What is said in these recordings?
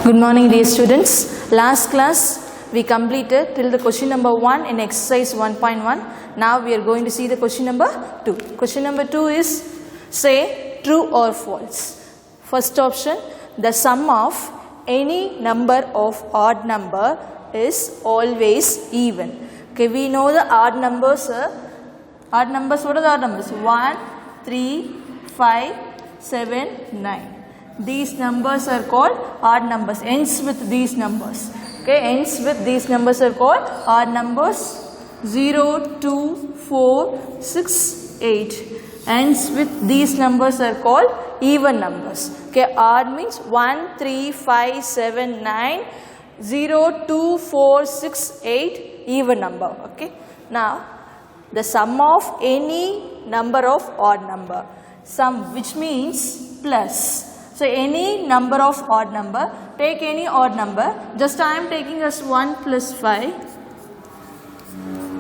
Good morning, dear students. Last class we completed till the question number 1 in exercise 1.1. Now we are going to see the question number 2. Question number 2 is say true or false. First option, the sum of any number of odd number is always even. Okay, we know the odd numbers. Odd numbers, what are the odd numbers? 1, 3, 5, 7, 9. These numbers are called odd numbers. Ends with these numbers. Okay, ends with these numbers are called odd numbers. 0, 2, 4, 6, 8. Ends with these numbers are called even numbers. Okay, odd means 1, 3, 5, 7, 9, 0, 2, 4, 6, 8, even number. Okay, now the sum of any number of odd number. Sum, which means plus. So any number of odd number, take any odd number. Just I am taking as 1 plus 5.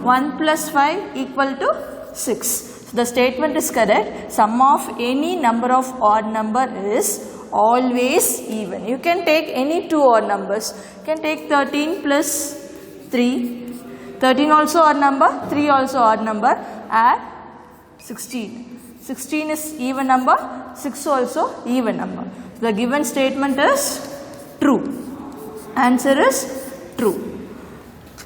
1 plus 5 equal to 6. So the statement is correct. Sum of any number of odd number is always even. You can take any two odd numbers. You can take 13 plus 3. 13 also odd number, 3 also odd number. Add 16. 16 is even number, 6 also even number. The given statement is true. Answer is true.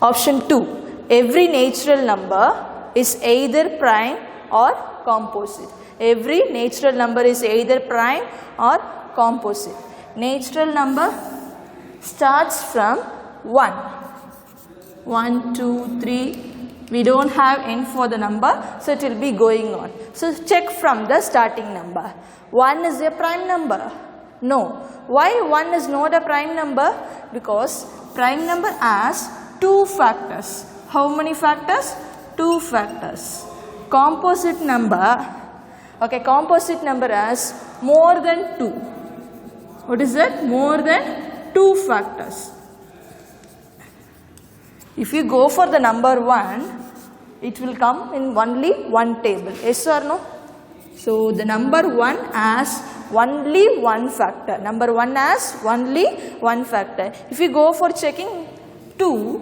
Option 2. Every natural number is either prime or composite. Every natural number is either prime or composite. Natural number starts from 1. 1, 2, 3. We don't have n for the number, so it will be going on. So check from the starting number. 1 is a prime number? No. Why 1 is not a prime number? Because prime number has two factors. How many factors? 2 factors. Composite number, okay, composite number has more than 2. What is that? More than 2 factors. If you go for the number 1, it will come in only one table. Yes or no? So the number 1 has only one factor. Number 1 has only one factor. If you go for checking 2,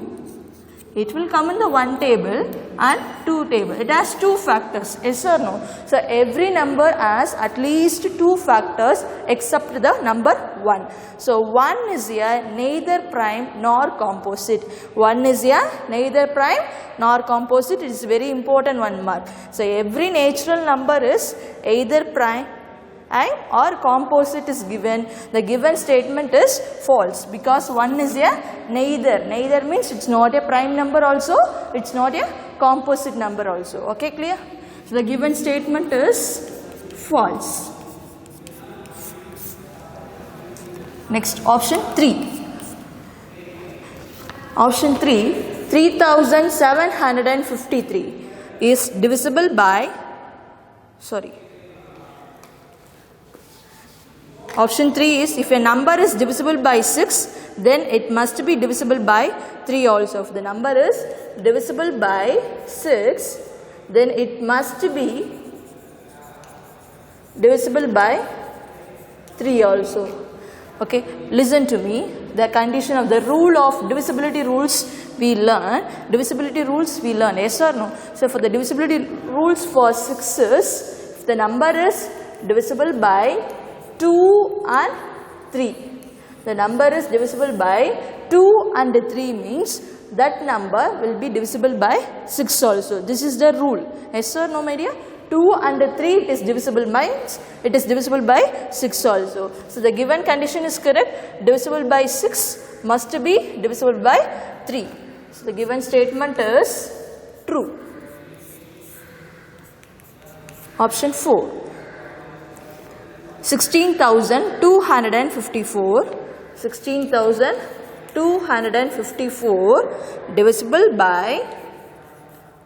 it will come in the one table and 2 table. It has 2 factors. Yes or no? So every number has at least 2 factors except the number 1. So 1 is a neither prime nor composite. 1 is a neither prime nor composite. It is very important one mark. So every natural number is either prime and or composite is given. The given statement is false because 1 is a neither. Neither means it's not a prime number also, it's not a composite number also. Okay, clear? So the given statement is false. Next, option 3. Option 3, 3753 is divisible by, Option 3 is if a number is divisible by 6, then it must be divisible by 3 also. If the number is divisible by 6, then it must be divisible by 3 also. Okay, listen to me. The condition of the rule of divisibility rules we learn. Divisibility rules we learn. Yes or no? So for the divisibility rules for 6 is if the number is divisible by 2 and 3. The number is divisible by 2 and 3 means that number will be divisible by 6 also. This is the rule. Yes or no, my dear? 2 and 3 it is divisible by, it is divisible by 6 also. So the given condition is correct. Divisible by 6 must be divisible by 3. So the given statement is true. Option 4. 16,254 divisible by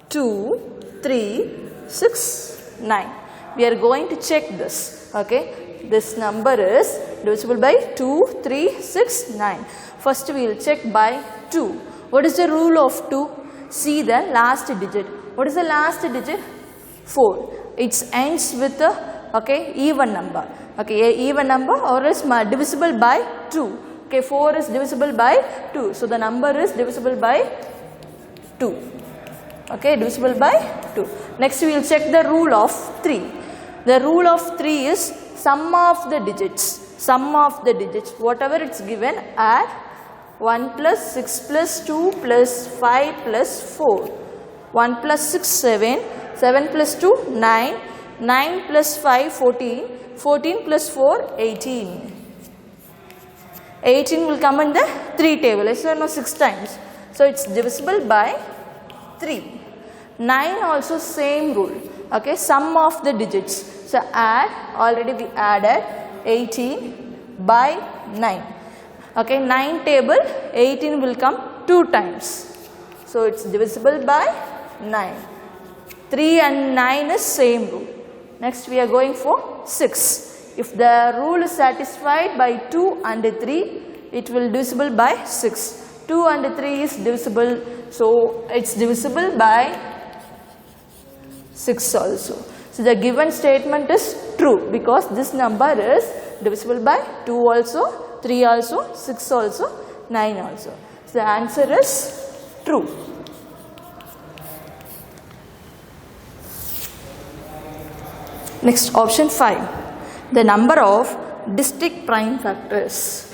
2, 3, 6, 9. We are going to check this. Okay, this number is divisible by 2, 3, 6, 9. First we will check by 2. What is the rule of 2? See the last digit. What is the last digit? 4. It ends with a even number. Okay, a even number or else divisible by 2. Okay, 4 is divisible by 2. So the number is divisible by 2. Okay, divisible by 2. Next we will check the rule of 3. The rule of 3 is sum of the digits. Sum of the digits. Whatever it's given, add 1 plus 6 plus 2 plus 5 plus 4. 1 plus 6, 7. 7 plus 2, 9. 9 plus 5, 14. 14 plus 4, 18. 18 will come in the 3 table. Yes or no? 6 times. So it's divisible by 3. 9 also same rule. Okay, sum of the digits. So add, already we added 18 by 9. Okay, 9 table, 18 will come 2 times. So it's divisible by 9. 3 and 9 is same rule. Next we are going for 6. If the rule is satisfied by 2 and 3, it will divisible by 6. 2 and 3 is divisible, so it's divisible by 6 also. So the given statement is true because this number is divisible by 2 also, 3 also, 6 also, 9 also. So the answer is true. Next, option 5. The number of distinct prime factors.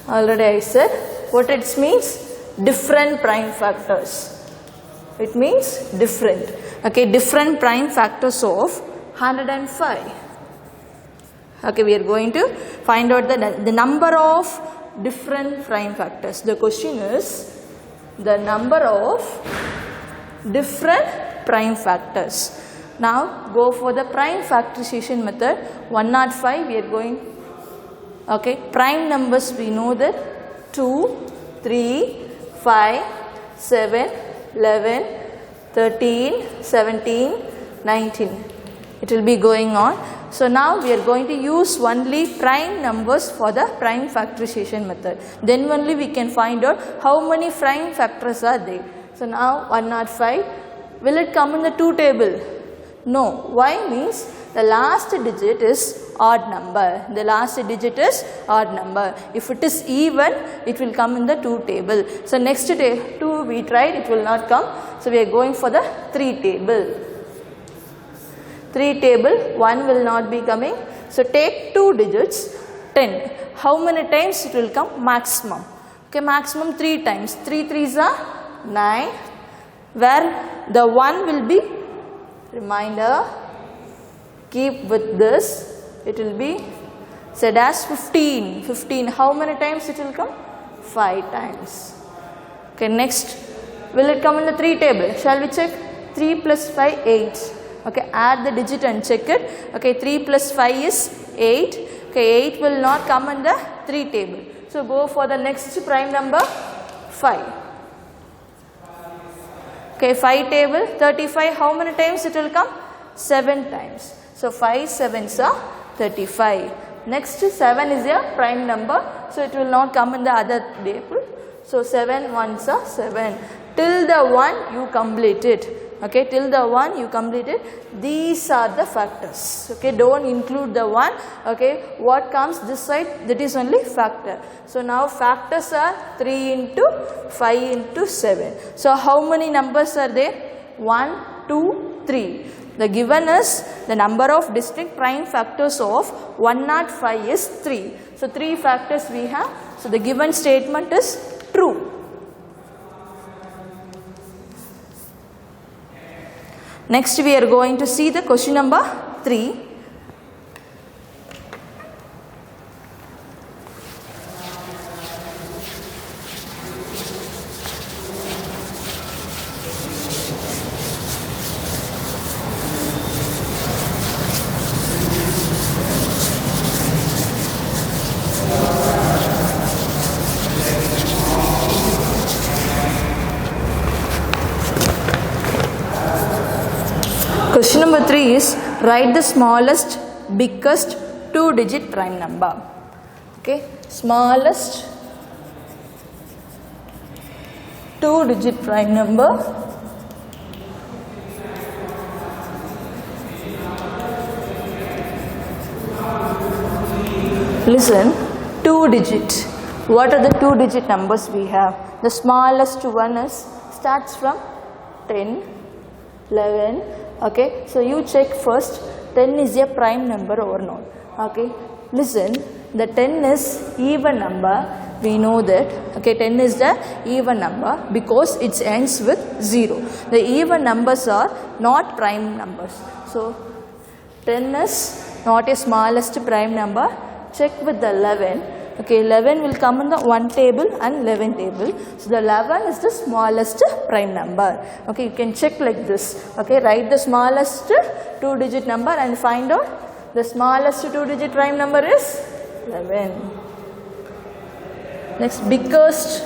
Already I said what it means, different prime factors. It means different. Okay, different prime factors of 105. Okay, we are going to find out the number of different prime factors. The question is the number of different prime factors. Now go for the prime factorization method. 105 we are going. Okay, prime numbers we know that 2, 3, 5, 7, 11, 13, 17, 19. It will be going on. So now we are going to use only prime numbers for the prime factorization method. Then only we can find out how many prime factors are there. So now 105. Will it come in the 2 table? No. Why? Means the last digit is odd number. The last digit is odd number. If it is even, it will come in the 2 table. So next 2 we tried, it will not come. So we are going for the 3 table. 3 table, 1 will not be coming. So take 2 digits, 10. How many times it will come? Maximum. Okay, maximum 3 times. 3 3s are 9. Where the 1 will be, reminder, keep with this, it will be said as 15. 15, how many times it will come? 5 times. Okay, next, will it come in the 3 table? Shall we check? 3 plus 5, 8. Okay, add the digit and check it. Okay, 3 plus 5 is 8. Okay, 8 will not come in the 3 table. So go for the next prime number, 5. Okay, 5 table, 35, how many times it will come? 7 times. So 5 7s are 35. Next 7 is a prime number, so it will not come in the other table. So 7 1s are 7. Till the 1 you complete it. Okay, till the 1 you complete it. These are the factors. Okay, don't include the 1. Okay, what comes this side, that is only factor. So now factors are 3 into 5 into 7. So how many numbers are there? 1, 2, 3. The given is the number of distinct prime factors of 105 is 3. So 3 factors we have. So the given statement is true. Next we are going to see the question number 3. Question number 3 is write the smallest, biggest 2-digit prime number. Okay, smallest 2-digit prime number, Listen, 2 digit. What are the 2 digit numbers we have? The smallest one is starts from 10, 11. Okay, so you check first 10 is a prime number or not. Okay, listen, the 10 is even number. We know that. Okay, 10 is the even number because it ends with 0. The even numbers are not prime numbers. So 10 is not a smallest prime number. Check with the 11. Okay, 11 will come in the 1 table and 11 table. So the 11 is the smallest prime number. Okay, you can check like this. Okay, write the smallest 2 digit number and find out the smallest 2 digit prime number is 11. Next, biggest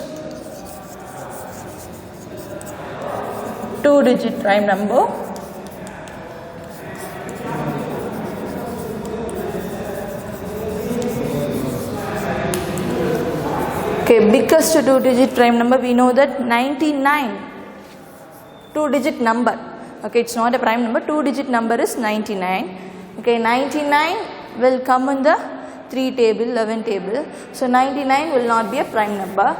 2 digit prime number. Okay, biggest 2 digit prime number, we know that 99, 2 digit number. Okay, it's not a prime number, 2 digit number is 99. Okay, 99 will come in the 3 table, 11 table. So 99 will not be a prime number.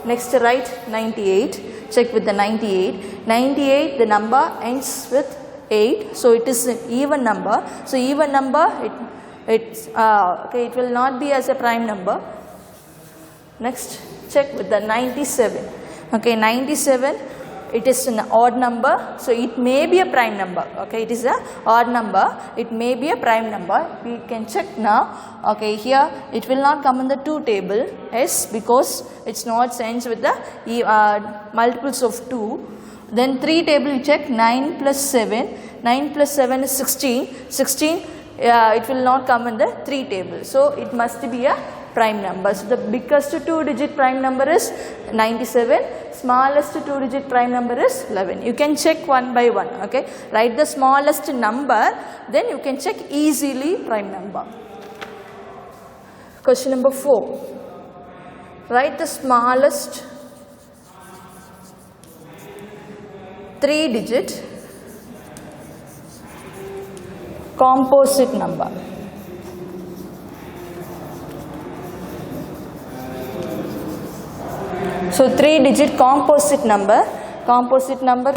Next, write 98. Check with the 98. 98, the number ends with 8. So it is an even number. So even number, it will not be as a prime number. Next, check with the 97. Okay, 97. It is an odd number, so it may be a prime number. Okay, it is a odd number, it may be a prime number. We can check now. Okay, here it will not come in the 2 table, yes, because it's not ends with the multiples of 2. Then 3 table you check, 9 plus 7. 9 plus 7 is 16. 16, it will not come in the 3 table. So it must be a prime number. So the biggest 2 digit prime number is 97. Smallest 2 digit prime number is 11. You can check one by one. Okay, write the smallest number, then you can check easily prime number. Question number 4. Write the smallest 3 digit composite number. So 3 digit composite number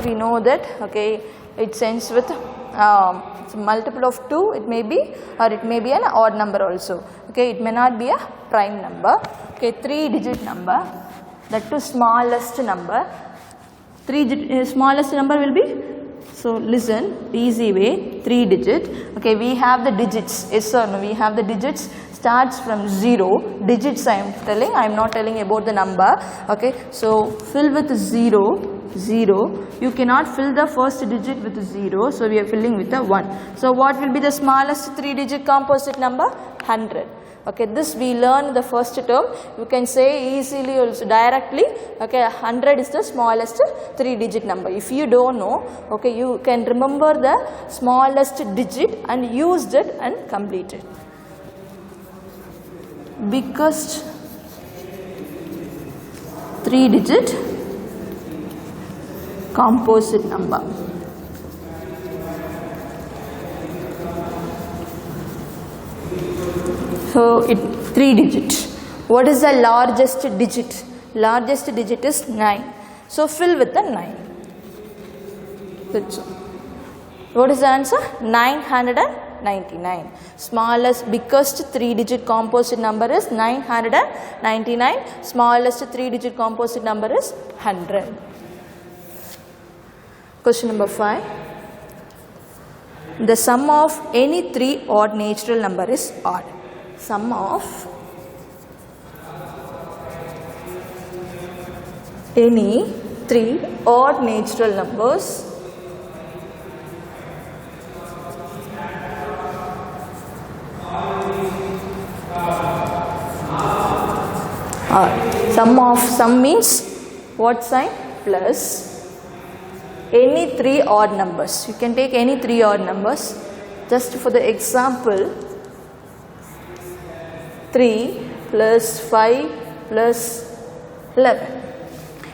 we know that, okay, it ends with it's a multiple of 2, it may be, or it may be an odd number also. Okay, it may not be a prime number. Okay, 3 digit number, that too smallest number. Smallest number will be, so listen, easy way, 3 digit. Okay, we have the digits, yes or no, we have the digits. Starts from 0, digits I am telling, I am not telling about the number. Okay, so fill with 0, 0. You cannot fill the first digit with 0, so we are filling with a 1. So what will be the smallest 3 digit composite number? 100. Okay, this we learn the first term. You can say easily also directly. Okay, 100 is the smallest 3 digit number. If you don't know, okay, you can remember the smallest digit and use that and complete it. Biggest 3 digit composite number. So it 3 digit. What is the largest digit? Largest digit is 9. So fill with the 9. That's all. What is the answer? 999. Smallest, biggest 3 digit composite number is 999. Smallest 3 digit composite number is 100. Question number 5. The sum of any 3 odd natural number is odd. Sum of any 3 odd natural numbers sum means what sign? Plus any 3 odd numbers. You can take any 3 odd numbers. Just for the example, 3 plus 5 plus 11.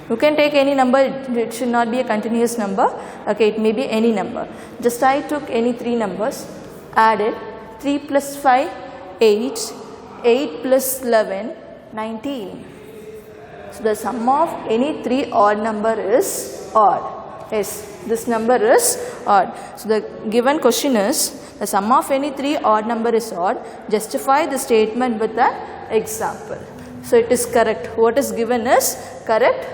You can take any number, it should not be a continuous number. Okay, it may be any number. Just I took any 3 numbers, added 3 plus 5, 8, 8 plus 11, 19. So the sum of any 3 odd number is odd. Yes, this number is odd. So the given question is, the sum of any 3 odd number is odd. Justify the statement with an example. So it is correct. What is given is correct.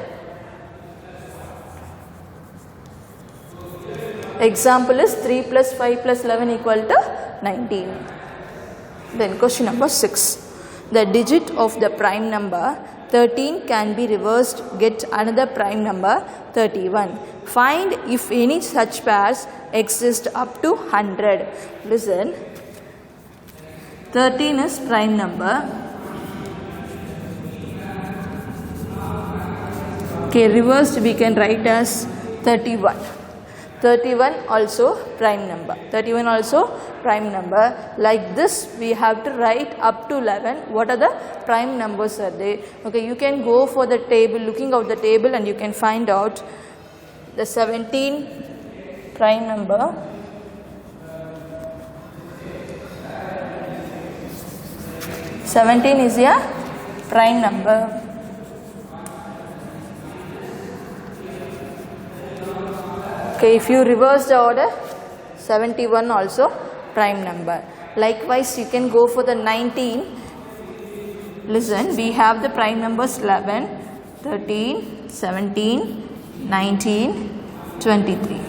Example is 3 plus 5 plus 11 equal to 19. Then question number 6. The digit of the prime number 13 can be reversed, get another prime number 31. Find if any such pairs exist up to 100. Listen, 13 is prime number. Okay, reversed we can write as 31. 31 also prime number. 31 also prime number. Like this we have to write up to 11. What are the prime numbers are there? Okay, you can go for the table, looking out the table, and you can find out the 17 prime number. Seventeen is a prime number. Okay, if you reverse the order, 71 also prime number. Likewise, you can go for the 19. Listen, we have the prime numbers 11, 13, 17, 19, 23.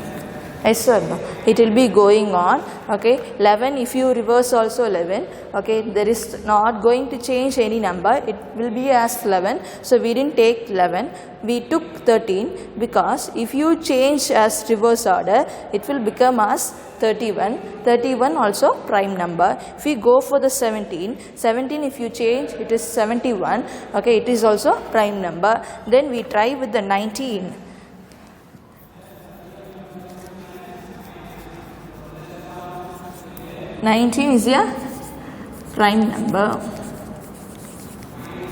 Yes sir, no. It will be going on. Okay, 11, if you reverse also 11, okay, there is not going to change any number, it will be as 11. So we didn't take 11, we took 13, because if you change as reverse order, it will become as 31. 31 also prime number. If we go for the 17, 17 if you change, it is 71. Okay, it is also prime number. Then we try with the 19. 19 is a prime number,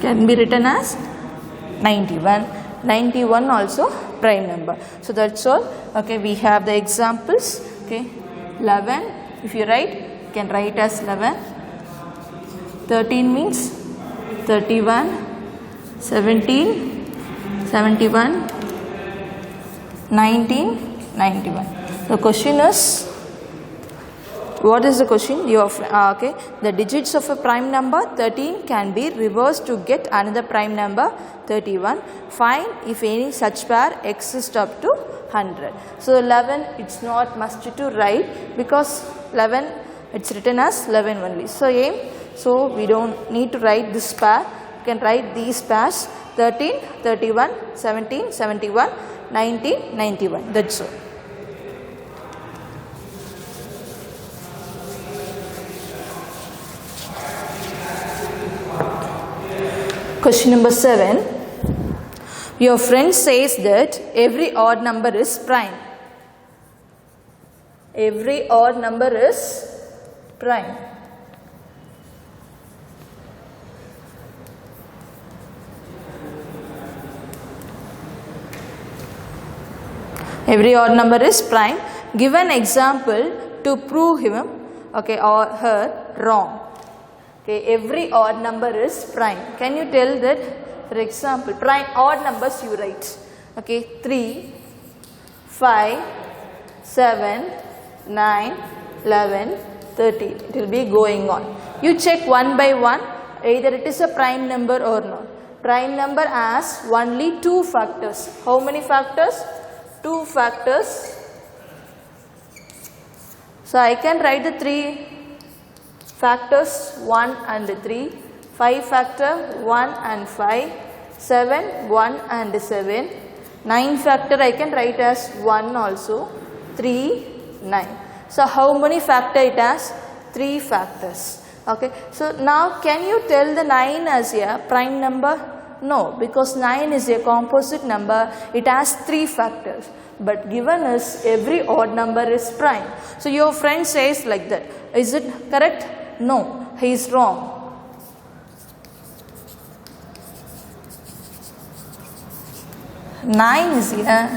can be written as 91. 91 also prime number. So that's all. Okay, we have the examples. Okay, 11, if you write, you can write as 11. 13 means 31, 17, 71, 19, 91. The question is, what is the question? Okay, the digits of a prime number 13 can be reversed to get another prime number 31. Find if any such pair exists up to 100. So 11, it's not must to write, because 11 it's written as 11 only. So we don't need to write this pair. You can write these pairs: 13, 31, 17, 71, 19, 91. That's all. Question number 7. Your friend says that every odd number is prime. Every odd number is prime. Every odd number is prime. Give an example to prove him, okay, or her wrong. Okay, every odd number is prime. Can you tell that? For example, prime odd numbers you write. Okay, 3, 5, 7, 9, 11, 13. It will be going on. You check one by one, either it is a prime number or not. Prime number has only 2 factors. How many factors? 2 factors. So I can write the 3 factors 1 and 3, 5 factor 1 and 5, 7, 1 and 7, 9 factor I can write as 1 also, 3, 9. So how many factor it has? 3 factors. Okay. So now can you tell the 9 as a prime number? No, because 9 is a composite number, it has 3 factors. But given is every odd number is prime. So your friend says like that. Is it correct? No, he is wrong. Nine is a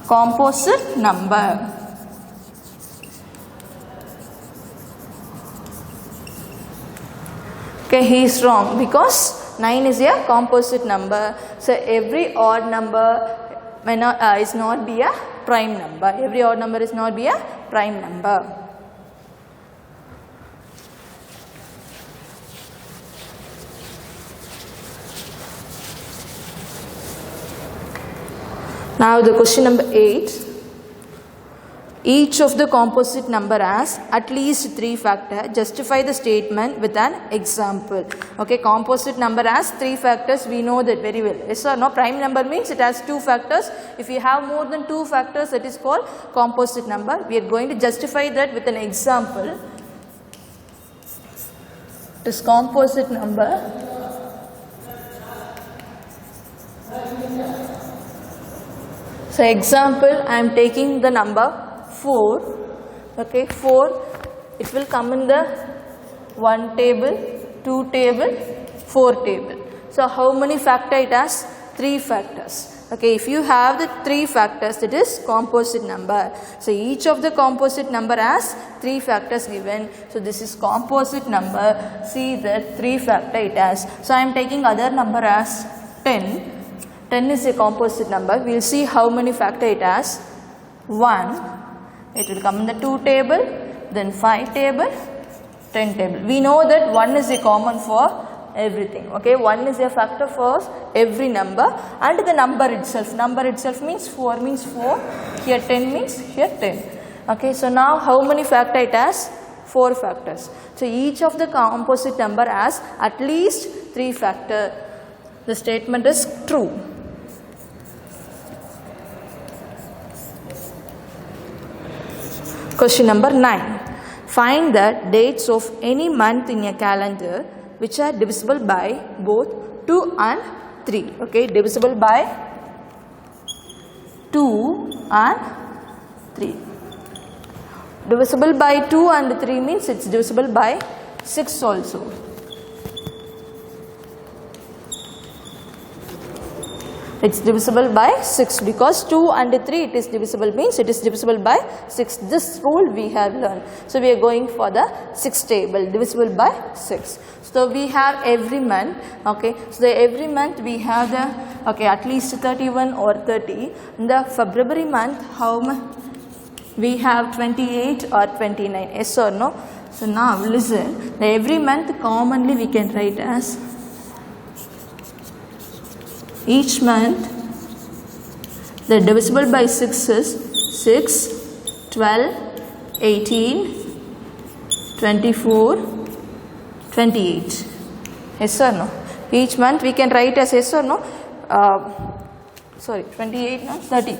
composite number. Okay, he is wrong because 9 is a composite number. So every odd number is not be a prime number. Every odd number is not be a prime number. Now the question number 8. Each of the composite number has at least 3 factors. Justify the statement with an example. Okay, composite number has 3 factors. We know that very well. Yes or no? Prime number means it has 2 factors. If you have more than 2 factors, that is called composite number. We are going to justify that with an example. This composite number so example, I am taking the number 4. Okay, 4, it will come in the 1 table, 2 table, 4 table. So how many factors it has? 3 factors. Okay, if you have the 3 factors, it is composite number. So each of the composite number has 3 factors given. So this is composite number. See that 3 factor it has. So I am taking other number as 10. 10 is a composite number. We will see how many factor it has. 1. It will come in the 2 table, then 5 table, 10 table. We know that 1 is a common for everything. Okay, 1 is a factor for every number and the number itself. Number itself means 4 means 4. Here 10 means here 10. Okay, so now how many factor it has? 4 factors. So each of the composite number has at least 3 factor. The statement is true. Question number 9. Find the dates of any month in a calendar which are divisible by both 2 and 3. Okay, divisible by 2 and 3. Divisible by 2 and 3 means it's divisible by 6 also. It's divisible by 6 because 2 and 3 it is divisible means it is divisible by 6. This rule we have learned. So we are going for the 6 table, divisible by 6. So we have every month. Okay, so every month we have the at least 31 or 30. In the February month, how much? We have 28 or 29. Yes or no? So now listen. Every month commonly we can write as each month the divisible by 6 is 6, 12, 18, 24, 28. Yes or no? Each month we can write as yes or no? 28, no? 30.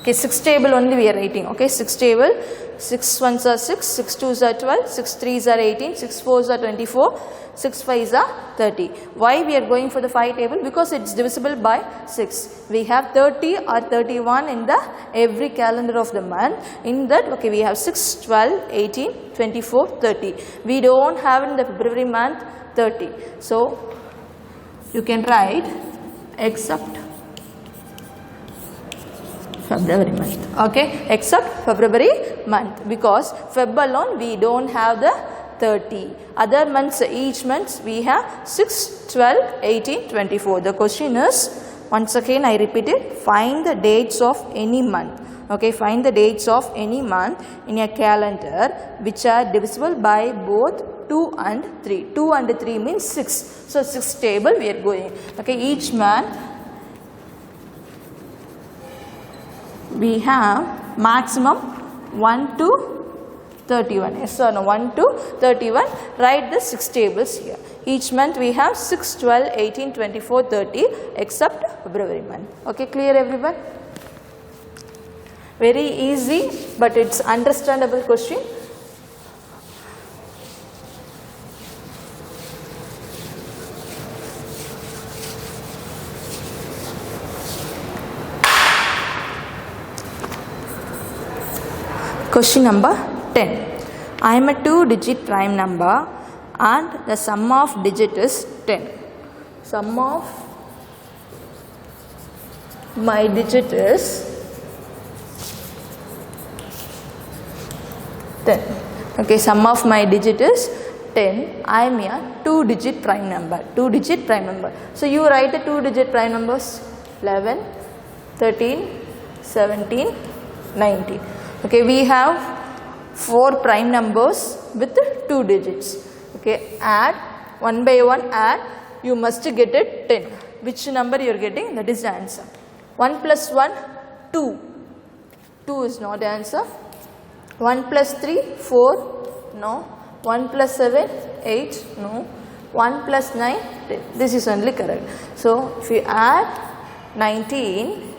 Okay, 6 table only we are writing. Okay, 6 table. 6 ones are 6, 6 twos are 12, 6 threes are 18, 6 fours are 24, 6 fives are 30. Why we are going for the 5 table? Because it's divisible by 6. We have 30 or 31 in the every calendar of the month. In that, okay, we have 6, 12, 18, 24, 30. We don't have in the February month 30. So, you can write except February month. Okay, except February month, because Feb alone we don't have the 30. Other months, each month we have 6, 12, 18, 24. The question is, once again I repeat it, find the dates of any month. Okay, find the dates of any month in a calendar which are divisible by both 2 and 3. 2 and 3 means 6. So 6 table we are going. Okay, each month we have maximum 1 to 31. Yes or no? 1 to 31. Write the 6 tables here. Each month we have 6, 12, 18, 24, 30 except February month. Okay, clear everyone? Very easy, but it's understandable question. Question number 10. I am a 2-digit prime number and the sum of digit is 10. Sum of my digit is 10. Okay, sum of my digit is 10. I am a 2-digit prime number. 2-digit prime number. So you write the 2-digit prime numbers 11, 13, 17, 19. Okay, we have 4 prime numbers with 2 digits. Okay, add one by one, add, you must get it 10. Which number you are getting? That is the answer. 1 plus 1, 2. 2 is not the answer. 1 plus 3, 4. No. 1 plus 7, 8. No. 1 plus 9, 10. This is only correct. So if you add 19,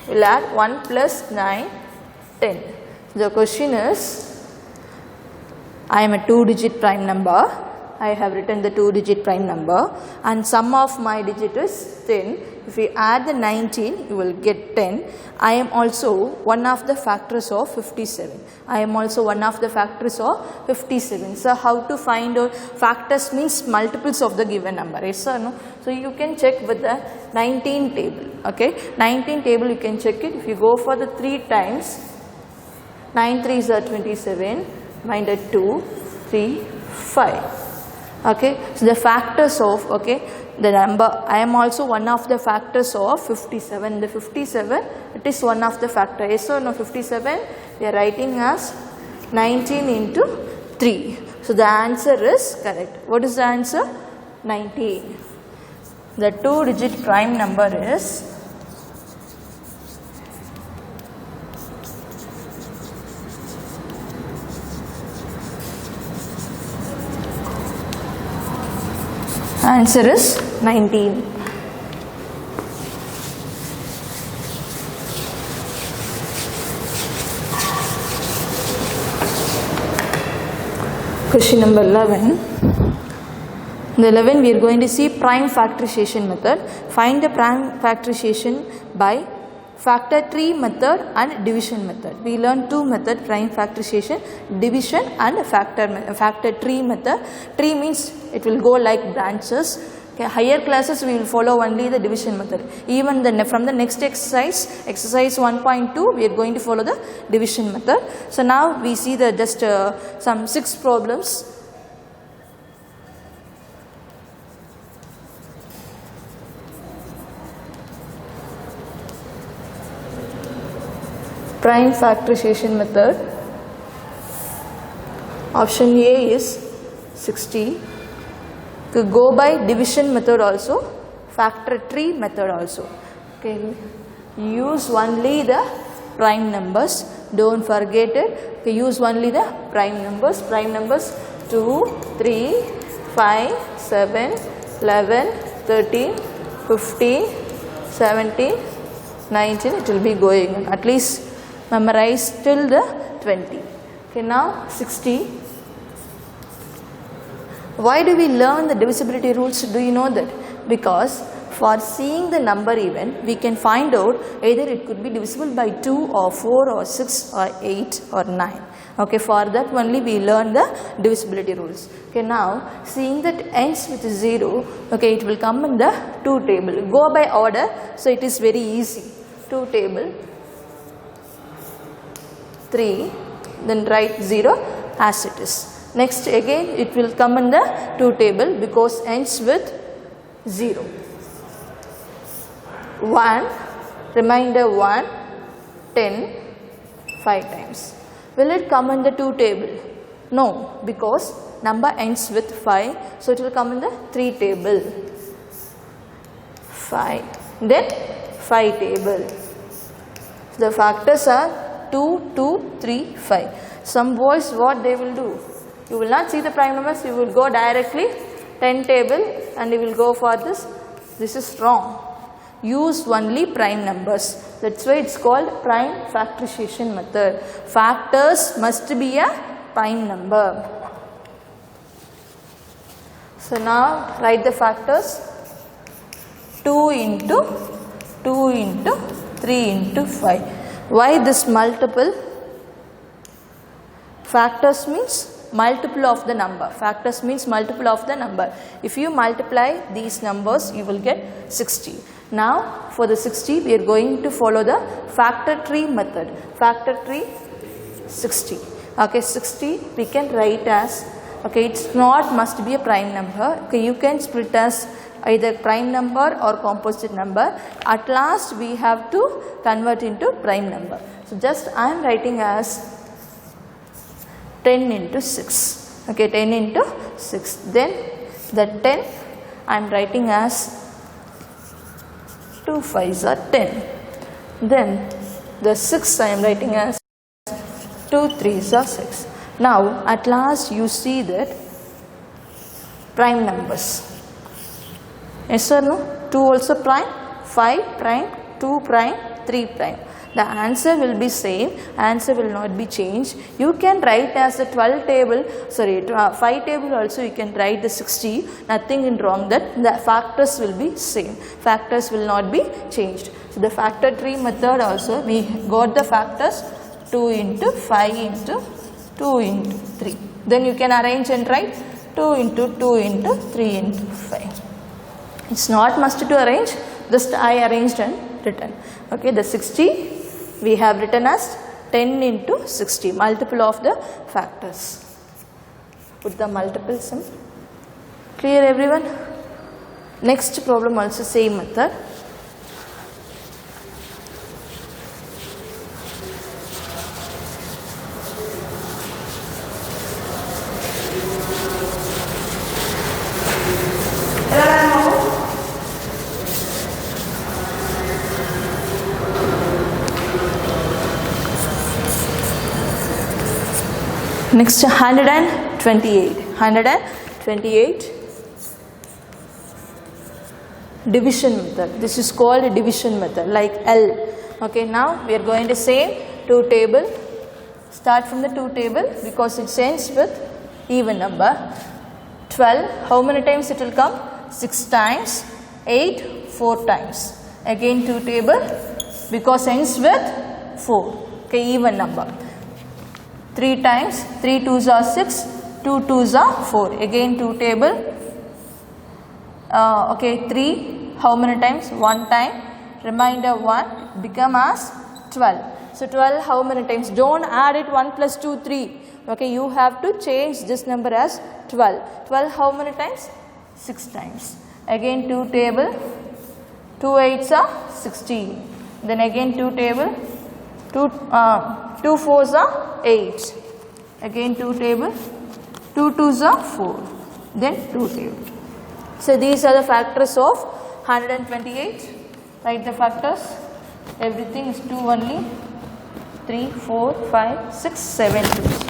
we will add 1 plus 9, 10. The question is, I am a 2-digit prime number. I have written the 2-digit prime number and sum of my digit is 10. If we add the 19, you will get 10. I am also one of the factors of 57. I am also one of the factors of 57. So how to find out? Factors means multiples of the given number. Yes or no? So you can check with the 19 table. Okay, 19 table you can check it. If you go for the 3 times, 9 3s are 27, minus 2, 3, 5. Okay, so the factors of, okay, the number, I am also one of the factors of 57. The 57, it is one of the factors. Yes or no? 57, we are writing as 19 into 3. So the answer is correct. What is the answer? 19. The 2-digit prime number is answer is 19. Question number 11. In the 11 we are going to see prime factorization method. Find the prime factorization by factor tree method and division method. We learned 2 methods, prime factorization, division and factor tree method. Tree means it will go like branches. Okay, higher classes we will follow only the division method. Even from the next exercise, exercise 1.2, we are going to follow the division method. So now we see the just some 6 problems. Prime factorization method. Option A is 60. To go by division method also, factor tree method also. Okay, use only the prime numbers. Don't forget it. Okay, use only the prime numbers. Prime numbers 2, 3, 5, 7, 11, 13, 15, 17, 19. It will be going on. At least memorize till the 20. Okay, now 60. Why do we learn the divisibility rules? Do you know that? Because for seeing the number even, we can find out either it could be divisible by 2 or 4 or 6 or 8 or 9. Okay, for that only we learn the divisibility rules. Okay, now seeing that ends with 0, okay, it will come in the 2 table. Go by order, so it is very easy. 2 table, 3, then write 0 as it is. Next again it will come in the 2 table because ends with 0. 1, remainder 1, 10, 5 times. Will it come in the 2 table? No, because number ends with 5, so it will come in the 3 table. 5, then 5 table. The factors are 2, 2, 3, 5. Some boys, what they will do? You will not see the prime numbers, you will go directly 10 table and you will go for this. This is wrong. Use only prime numbers. That's why it's called prime factorization method. Factors must be a prime number. So now write the factors. 2 into 2 into 3 into 5. Why this multiple? Factors means multiple of the number. Factors means multiple of the number. If you multiply these numbers, you will get 60. Now for the 60, we are going to follow the factor tree method. Factor tree 60. Okay, 60 we can write as, okay, it's not must be a prime number. Okay, you can split as either prime number or composite number. At last we have to convert into prime number. So just I am writing as 10 into 6. Okay, 10 into 6. Then the 10 I am writing as 2 5s are 10. Then the 6 I am writing as 2 3s are 6. Now at last you see that prime numbers. Yes or no? 2 also prime, 5 prime, 2 prime, 3 prime. The answer will be same, answer will not be changed. You can write as the 12 table, 5 table also you can write the 60, nothing in wrong that the factors will be same, factors will not be changed. So the factor tree method also we got the factors 2 into 5 into 2 into 3. Then you can arrange and write 2 into 2 into 3 into 5. It's not must to arrange, just I arranged and written. Okay, the 60 we have written as 10 into 60, multiple of the factors. Put the multiples in. Clear everyone? Next problem also same method. Next 128 division method. This is called a division method like L. Okay, now we are going to say 2 table, start from the 2 table because it ends with even number. 12, how many times it will come? 6 times, 8, 4 times. Again 2 table because ends with 4. Okay, even number. 3 times, 3 2s are 6, 2 2s are 4. Again 2 table. Okay, 3, how many times? 1 time. Remainder 1 become as 12. So 12 how many times? Don't add it 1 plus 2 3. Okay, you have to change this number as 12. 12 how many times? 6 times. Again 2 table. 2 8s are 16. Then again 2 table. 2 4s are 8. Again 2 table. 2 2s are 4. Then 2 table. So these are the factors of 128. Write the factors. Everything is 2 only. 3 4 5 6 7 2s.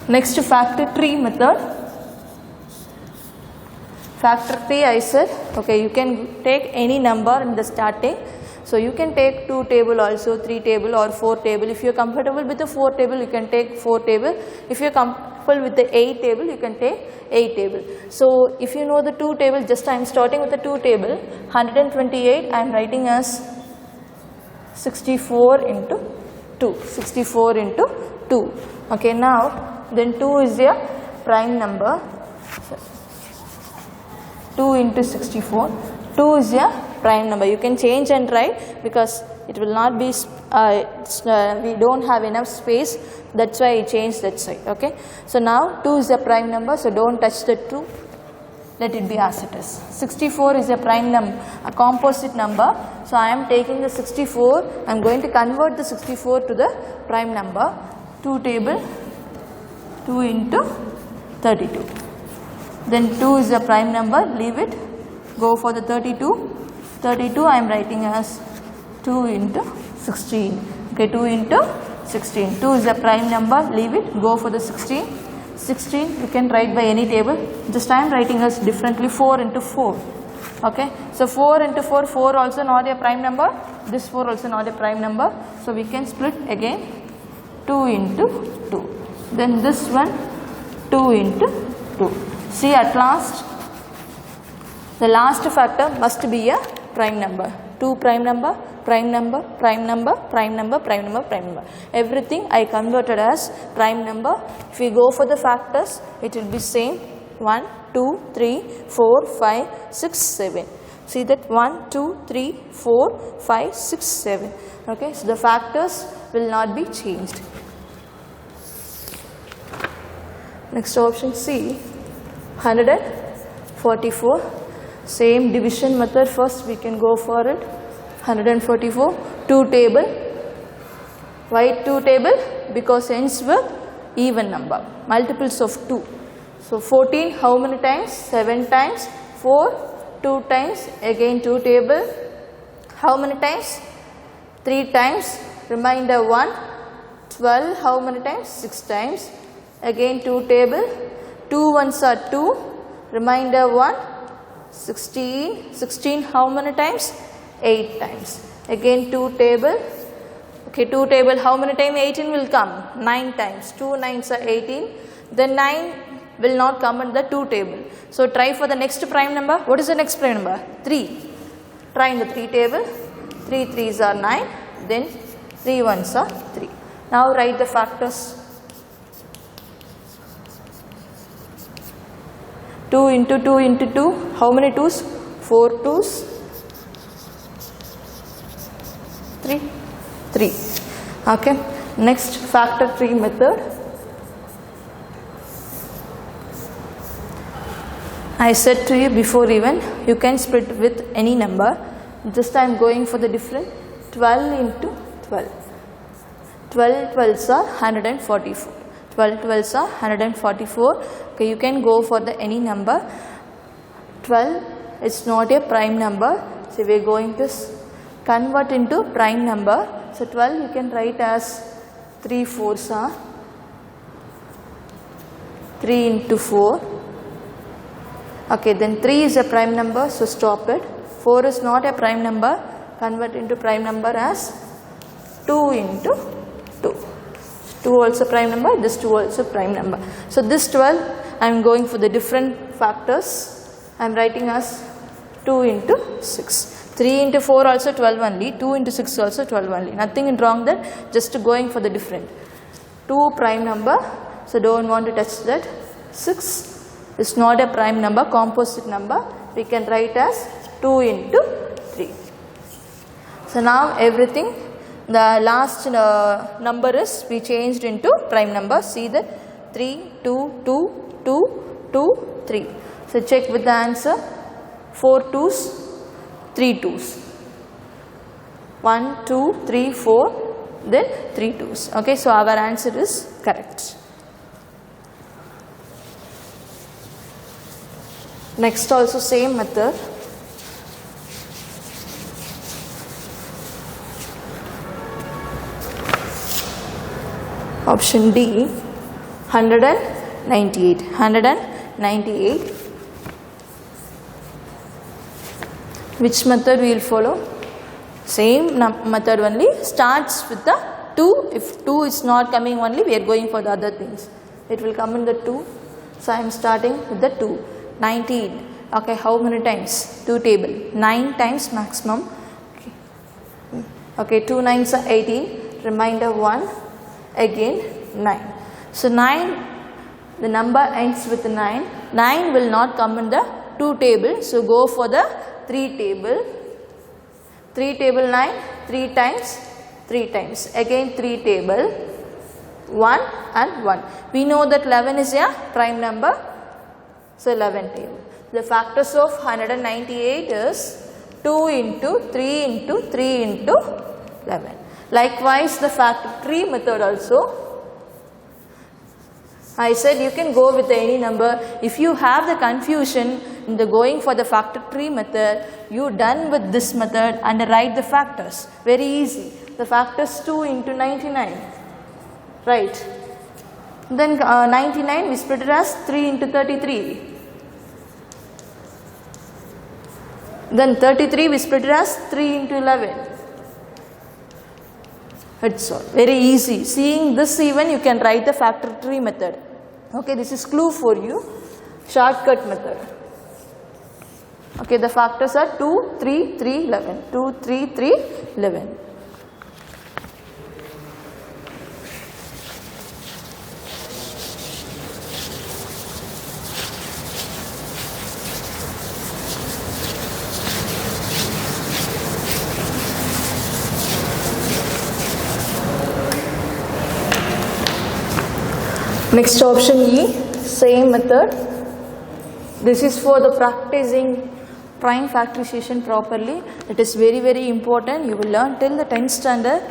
Next factor tree method. Factor tree I said, okay, you can take any number in the starting. So you can take 2 table also, 3 table or 4 table. If you are comfortable with the 4 table, you can take 4 table. If you are comfortable with the 8 table, you can take 8 table. So if you know the 2 table, just I am starting with the 2 table. 128 I am writing as 64 into 2. 64 into 2. Okay, now then 2 is a prime number. 2 into 64. 2 is a prime number. You can change and write because it will not be, we don't have enough space. That's why I changed that side. Okay. So now 2 is a prime number. So don't touch the 2. Let it be as it is. 64 is a prime number, a composite number. So I am taking the 64. I am going to convert the 64 to the prime number. 2 table. 2 into 32. Then 2 is a prime number. Leave it. Go for the 32. 32 I am writing as 2 into 16. Okay, 2 into 16. 2 is a prime number. Leave it. Go for the 16. 16 you can write by any table. Just I am writing as differently 4 into 4. Okay. So 4 into 4. 4 also not a prime number. This 4 also not a prime number. So we can split again 2 into 2. Then this one 2 into 2. See at last the last factor must be a prime number. 2 prime number, prime number, prime number, prime number, prime number, prime number. Everything I converted as prime number. If we go for the factors, it will be same. 1, 2, 3, 4, 5, 6, 7. See that 1, 2, 3, 4, 5, 6, 7. Okay, so the factors will not be changed. Next option C, 144. Same division method. First we can go for it. 144, 2 table. Why 2 table? Because ends with even number, multiples of 2. So 14 how many times? 7 times. 4, 2 times, again 2 table. How many times? 3 times. Remainder 1. 12 how many times? 6 times. Again 2 table. 2 ones are 2. Remainder 1. 16. 16 how many times? 8 times. Again 2 table. Okay, 2 table how many times? 18 will come? 9 times. 2 9s are 18. Then 9 will not come in the 2 table. So try for the next prime number. What is the next prime number? 3. Try in the 3 table. 3 3s are 9. Then 3 1s are 3. Now write the factors. 2 into 2 into 2. How many 2s? 4 2s. 3. 3. Okay. Next factor tree method. I said to you before even, you can split with any number. Just I am going for the different. 12 into 12. 12 12s are 144. 12 12s are 144. Okay, you can go for the any number. 12 is not a prime number. So we are going to convert into prime number. So 12 you can write as 3 4s are 3 into 4. Okay, then 3 is a prime number, so stop it. 4 is not a prime number, convert into prime number as 2 into 2. 2 also prime number, this 2 also prime number. So this 12 I am going for the different factors. I am writing as 2 into 6. 3 into 4 also 12 only, 2 into 6 also 12 only. Nothing wrong there, just going for the different. 2 prime number, so don't want to touch that. 6 is not a prime number, composite number. We can write as 2 into 3. So now everything, the last number is we changed into prime number. See that 3, 2, 2, 2, 2, 3. So check with the answer. 4 2s, 3 2s. 1, 2, 3, 4, then 3 2s. Okay, so our answer is correct. Next also same method. Option D, 198. 198. Which method we will follow? Same method only. Starts with the 2. If 2 is not coming only, we are going for the other things. It will come in the 2. So I am starting with the 2. 19. Okay, how many times? 2 table. 9 times maximum. Okay, 2 9s are 18. Remainder 1. Again 9. So 9, the number ends with 9. 9 will not come in the 2 table. So go for the 3 table. 3 table 9. 3 times. 3 times. Again 3 table. 1 and 1. We know that 11 is a prime number. So 11 table. The factors of 198 is 2 into 3 into 3 into 11. Likewise the factor tree method also. I said you can go with any number. If you have the confusion in the going for the factor tree method, you done with this method and write the factors. Very easy. The factors 2 into 99. Right. Then 99 we split it as 3 into 33. Then 33 we split it as 3 into 11. It's all very easy. Seeing this even you can write the factor tree method. Okay, this is clue for you. Shortcut method. Okay, the factors are 2, 3, 3, 11. 2, 3, 3, 11. Next option E, same method. This is for the practicing prime factorization properly. It is very important. You will learn till the 10th standard.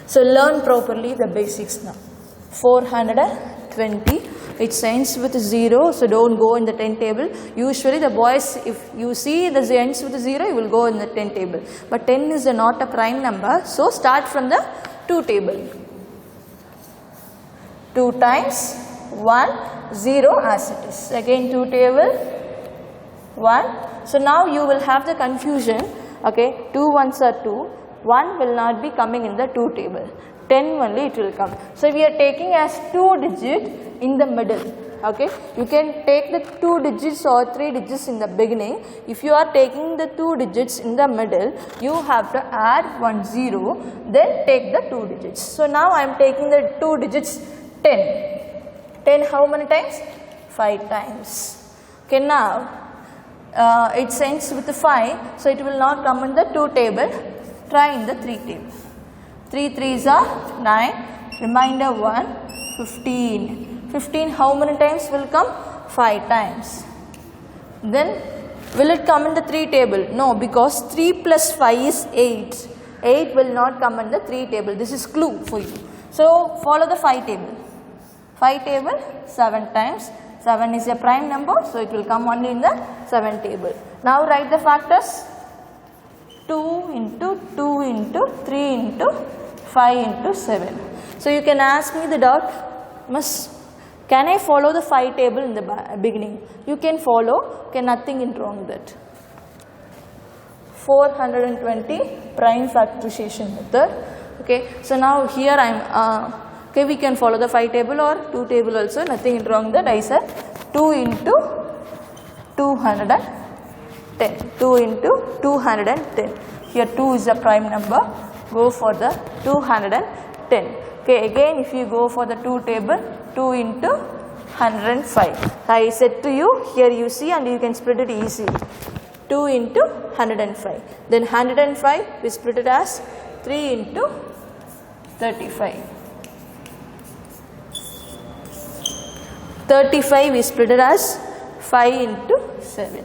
So learn properly the basics now. 420. It ends with 0, so don't go in the 10 table. Usually the boys, if you see the ends with 0, you will go in the 10 table. But 10 is not a prime number, so start from the 2 table. 2 times 1, 0 as it is. Again 2 table, 1. So now you will have the confusion, okay, 2 ones are 2, 1 will not be coming in the 2 table. 10 only it will come. So we are taking as 2 digit in the middle. Okay, you can take the 2 digits or 3 digits in the beginning. If you are taking the 2 digits in the middle, you have to add 1 0, then take the 2 digits. So now I am taking the 2 digits 10. 10 how many times? 5 times. Okay, now it ends with 5, so it will not come in the 2 table. Try in the 3 table. 3 3s are 9, remainder 1, 15. 15 how many times will come? 5 times. Then will it come in the 3 table? No, because 3 plus 5 is 8. 8 will not come in the 3 table. This is clue for you. So follow the 5 table. 5 table 7 times. 7 is a prime number, so it will come only in the 7 table. Now write the factors. 2 into 2 into 3 into 5 into 7. So you can ask me the doubt, Miss, can I follow the 5 table in the beginning? You can follow, okay, nothing in wrong with that. 420 prime factorization method. Okay, so now here I am, okay, we can follow the 5 table or 2 table also, nothing wrong with that. I said 2 into 210. 2 into 210. Here 2 is a prime number. Go for the 210. Okay, again if you go for the 2 table, 2 into 105. I said to you, here you see and you can split it easily. 2 into 105. Then 105 we split it as 3 into 35. 35 we split it as 5 into 7.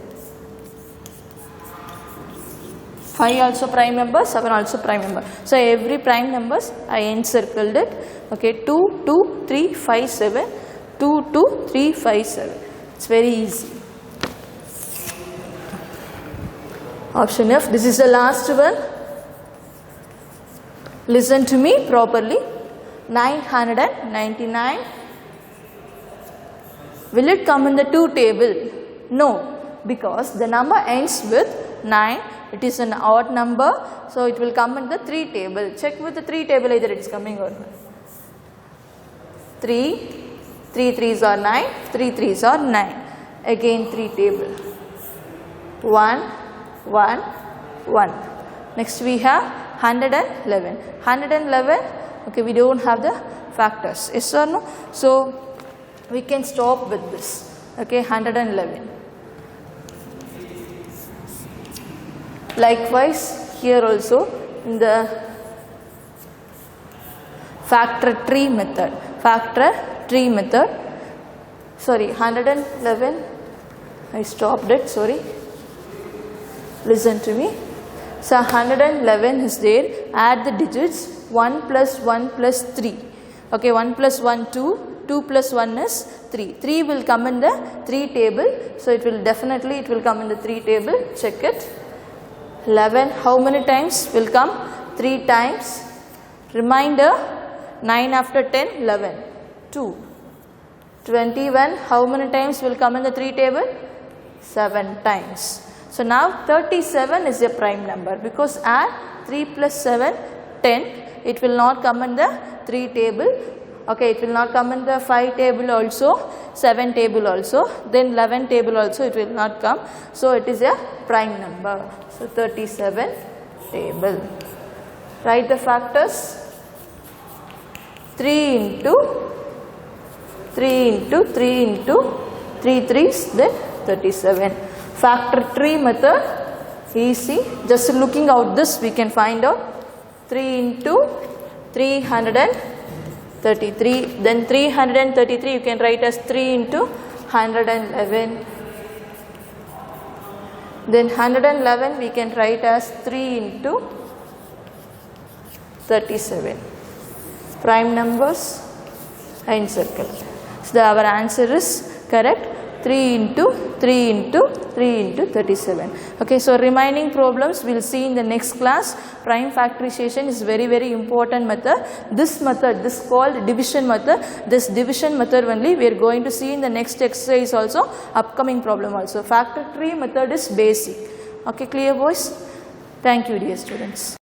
5 also prime number, 7 also prime number. So every prime numbers I encircled it. Okay, 2, 2, 3, 5, 7. 2, 2, 3, 5, 7. It's very easy. Option F. This is the last one. Listen to me properly. 999. Will it come in the 2 table? No, because the number ends with 9. It is an odd number, so it will come in the 3 table. Check with the 3 table either it is coming or not. 3 3s are 9, 3 3s are 9. Again 3 table. 1 1 1. Next we have 111. 111. Okay, we don't have the factors. Yes or no? So we can stop with this. Okay, 111. Likewise, here also in the factor tree method. Factor tree method. Sorry, 111. I stopped it. Sorry. Listen to me. So 111 is there. Add the digits. 1 plus 1 plus 3. Okay, 1 plus 1 2. 2 plus 1 is 3. 3 will come in the 3 table. So it will definitely come in the 3 table. Check it. 11 how many times will come? 3 times. Reminder 9 after 10 11. 2. 21 how many times will come in the 3 table? 7 times. So now 37 is a prime number because add 3 plus 7 10. It will not come in the 3 table. Okay, it will not come in the 5 table also, 7 table also, then 11 table also it will not come. So it is a prime number. So 37 table. Write the factors. 3 into 3 into 3 into 3 3s, then 37. Factor tree method, easy. Just looking out this we can find out. 3 into 300. 33. Then 333 you can write as 3 into 111. Then 111 we can write as 3 into 37. Prime numbers and circle. So our answer is correct. 3 into 3 into 3 into 37. Okay, so remaining problems we will see in the next class. Prime factorization is very important method. This method, this called division method. This division method only we are going to see in the next exercise also, upcoming problem also. Factor tree method is basic. Okay, clear boys? Thank you dear students.